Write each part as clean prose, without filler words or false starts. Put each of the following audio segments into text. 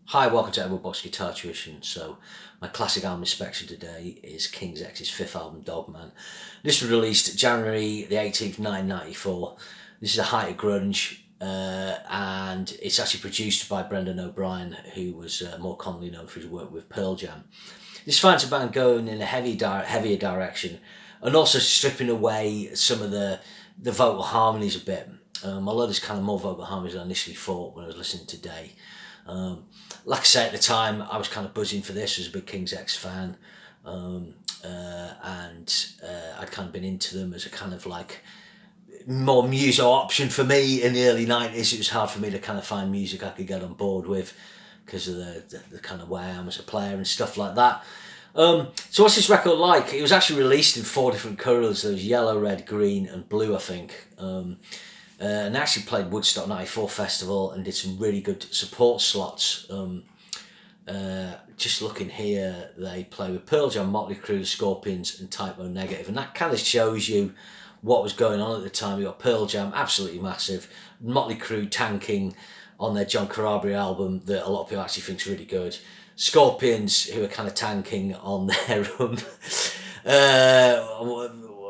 Hi, welcome to Edward Box Guitar Tuition. So, my classic album inspection today is King's X's fifth album, Dogman. This was released January the 18th, 1994. This is a height of grunge, and it's actually produced by Brendan O'Brien, who was more commonly known for his work with Pearl Jam. This finds a band going in a heavier direction, and also stripping away some of the vocal harmonies a bit. Although there's kind of more vocal harmonies than I initially thought when I was listening today. Like I say, at the time, I was kind of buzzing for this. I was a big King's X fan, and I'd kind of been into them as a kind of like more muso option for me in the early 90s. It was hard for me to kind of find music I could get on board with because of the kind of way I am as a player and stuff like that. So what's this record like? It was actually released in 4 different colours. There was yellow, red, green and blue, I think. And actually played Woodstock 94 Festival and did some really good support slots. Just looking here, they play with Pearl Jam, Motley Crue, Scorpions and Type O Negative, and that kind of shows you what was going on at the time. You got Pearl Jam, absolutely massive, Motley Crue tanking on their John Carabri album that a lot of people actually think is really good, Scorpions who are kind of tanking on their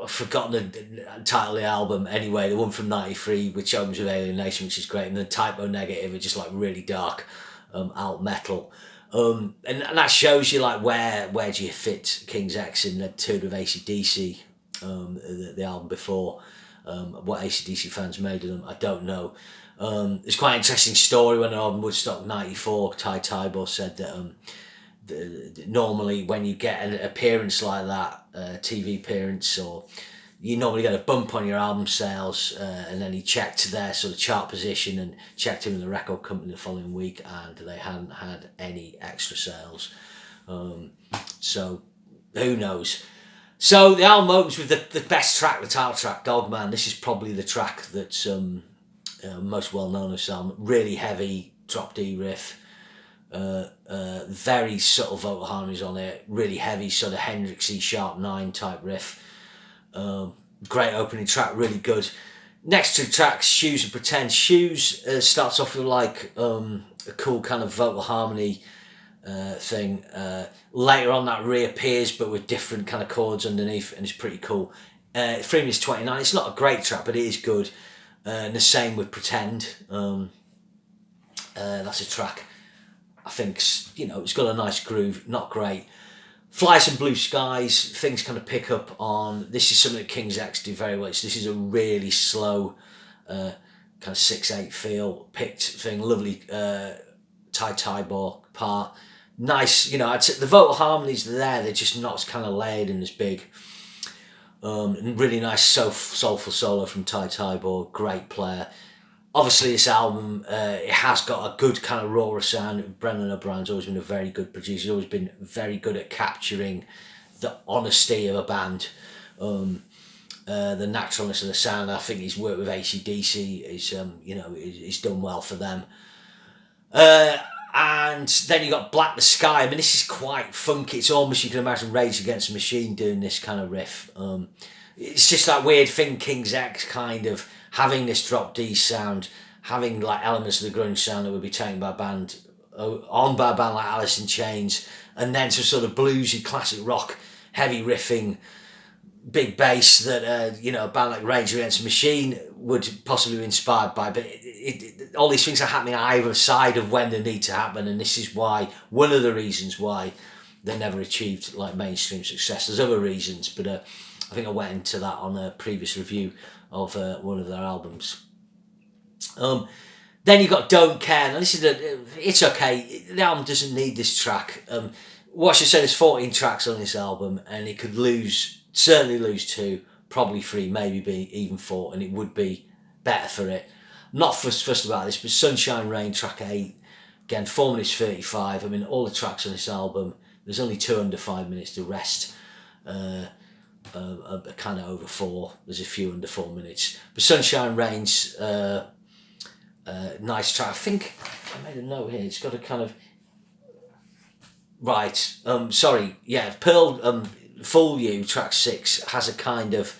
I've forgotten the title of the album anyway, the one from 93 which opens with Alienation, which is great, and then Type O Negative are just like really dark alt metal, and that shows you like where do you fit King's X in the turn of AC/DC, the album before. What AC/DC fans made of them, I don't know. It's quite an interesting story when on Woodstock 94, Ty Tybor said that normally when you get an appearance like that, TV appearance, or you normally get a bump on your album sales, and then he checked their sort of chart position and checked him in the record company the following week, and they hadn't had any extra sales. So who knows? So the album opens with the best track, the title track, Dogman. This is probably the track that's most well known of this album. Really heavy drop D riff. Very subtle vocal harmonies on it, really heavy sort of Hendrix E sharp 9 type riff. Great opening track, really good. Next 2 tracks, Shoes and Pretend. Shoes starts off with like a cool kind of vocal harmony thing. Later on that reappears but with different kind of chords underneath, and it's pretty cool. 3 minutes 29, it's not a great track but it is good, and the same with Pretend. That's a track I think, you know, it's got a nice groove, not great. Fly Some Blue Skies, things kind of pick up on. This is something that King's X do very well. So this is a really slow, kind of 6/8 feel, picked thing, lovely Ty Tybor part. Nice, you know, I'd say the vocal harmonies are there, they're just not as kind of layered and as big. And really nice soulful solo from Ty Tybor, great player. Obviously this album, it has got a good kind of raw sound. Brendan O'Brien's always been a very good producer. He's always been very good at capturing the honesty of a band, the naturalness of the sound. I think his work with AC/DC is, you know, is done well for them. And then you got Black the Sky. I mean, this is quite funky. It's almost, you can imagine Rage Against the Machine doing this kind of riff. It's just that weird thing, King's X kind of having this drop D sound, having like elements of the grunge sound that would be taken by a band, on by a band like Alice in Chains, and then some sort of bluesy classic rock, heavy riffing, big bass that you know, a band like Rage Against the Machine would possibly be inspired by. But all these things are happening either side of when they need to happen, and this is why, one of the reasons why they never achieved like mainstream success. There's other reasons, but I think I went into that on a previous review of one of their albums. Then you got Don't Care. Now this is it's okay. The album doesn't need this track. What I should say, there's 14 tracks on this album, and it could certainly lose 2, probably 3, maybe even 4, and it would be better for it. Not fussed about this, but Sunshine Rain, track 8, again 4 minutes 35. I mean, all the tracks on this album, there's only 2 under 5 minutes. The rest are kind of over 4. There's a few under 4 minutes. But Sunshine Rain's nice track. I think I made a note here. It's got a kind of Pearl Fool You, track 6, has a kind of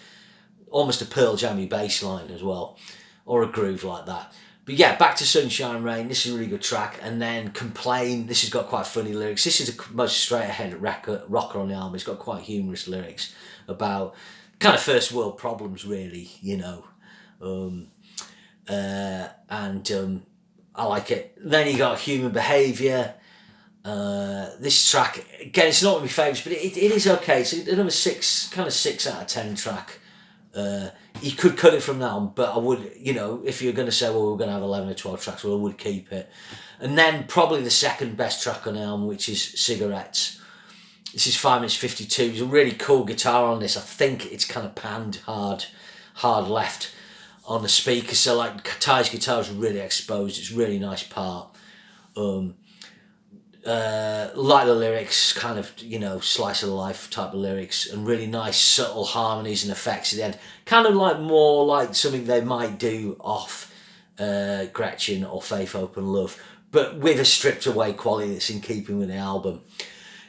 almost a Pearl Jammy bass line as well, or a groove like that. But yeah, back to Sunshine Rain. This is a really good track. And then Complain. This has got quite funny lyrics. This is the most straight ahead rocker on the album. It's got quite humorous lyrics about kind of first world problems, really, you know. I like it. Then you got Human Behaviour. This track, again, it's not one of my favourites, but it is okay. It's another 6 out of 10 track. You could cut it from now, but I would, you know, if you're going to say, well, we're going to have 11 or 12 tracks, well, I would keep it. And then probably the second best track on the album, which is Cigarettes. This is 5 minutes 52. There's a really cool guitar on this. I think it's kind of panned hard left on the speaker. So like Ty's guitar is really exposed. It's a really nice part. Like the lyrics, kind of, you know, slice of life type of lyrics, and really nice subtle harmonies and effects at the end. Kind of like more like something they might do off Gretchen or Faith Open Love, but with a stripped away quality that's in keeping with the album.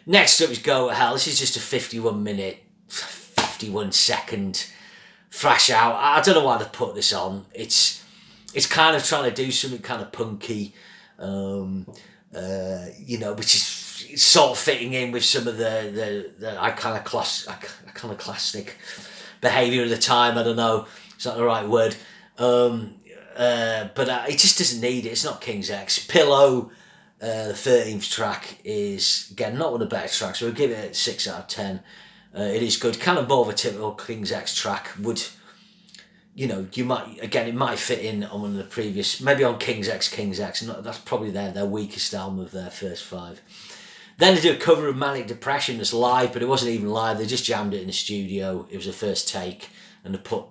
Next up is Go to Hell. This is just a 51 minute, 51 second thrash out. I don't know why they put this on. It's kind of trying to do something kind of punky, you know, which is sort of fitting in with some of the iconoclastic behaviour of the time. I don't know, it's not the right word. But it just doesn't need it. It's not King's X. Pillow, the 13th track, is, again, not one of the better tracks. We'll give it a 6 out of 10. It is good. Kind of more of a typical King's X track. Would, you know, you might, again, it might fit in on one of the previous, maybe on King's X. That's probably their weakest album of their first 5. Then they do a cover of Manic Depression that's live, but it wasn't even live. They just jammed it in the studio. It was a first take, and they put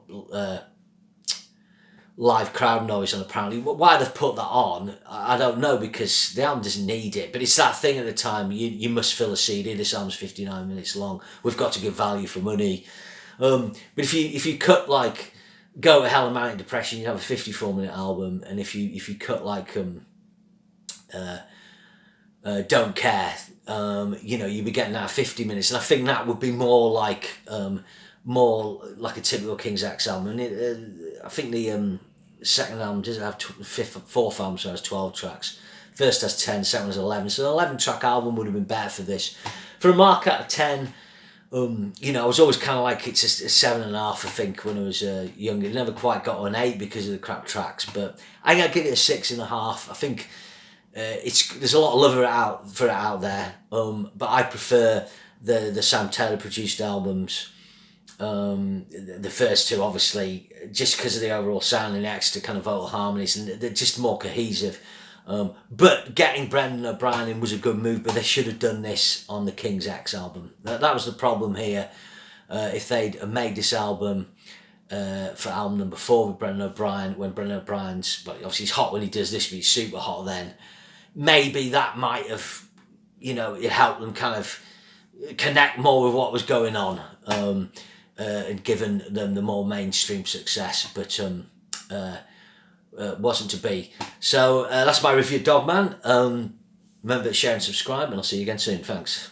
live crowd noise on, apparently. Why they've put that on, I don't know, because the album doesn't need it. But it's that thing at the time, you must fill a CD. This album's 59 minutes long. We've got to give value for money. But if you cut like Go to Hell and Manic Depression, you have a 54-minute album. And if you cut like Don't Care, you know, you'd be getting out 50 minutes. And I think that would be more like a typical King's X album. And I think the second album doesn't have fourth album, so it has 12 tracks. First has 10, second has 11. So an 11-track album would have been better for this. For a mark out of 10, you know, I was always kind of like, it's a 7.5, I think, when I was younger. It never quite got an 8 because of the crap tracks, but I think I'd give it a 6.5. I think there's a lot of love for it out there, but I prefer the Sam Taylor produced albums. The first two, obviously, just because of the overall sound and the extra kind of vocal harmonies, and they're just more cohesive. But getting Brendan O'Brien in was a good move, but they should have done this on the King's X album. That was the problem here. If they'd made this album for album number 4 with Brendan O'Brien, when Brendan O'Brien's, but obviously he's hot when he does this, but he's super hot then, maybe that might have, you know, it helped them kind of connect more with what was going on, and given them the more mainstream success, but wasn't to be. So that's my review of Dogman. Remember to share and subscribe, and I'll see you again soon. Thanks.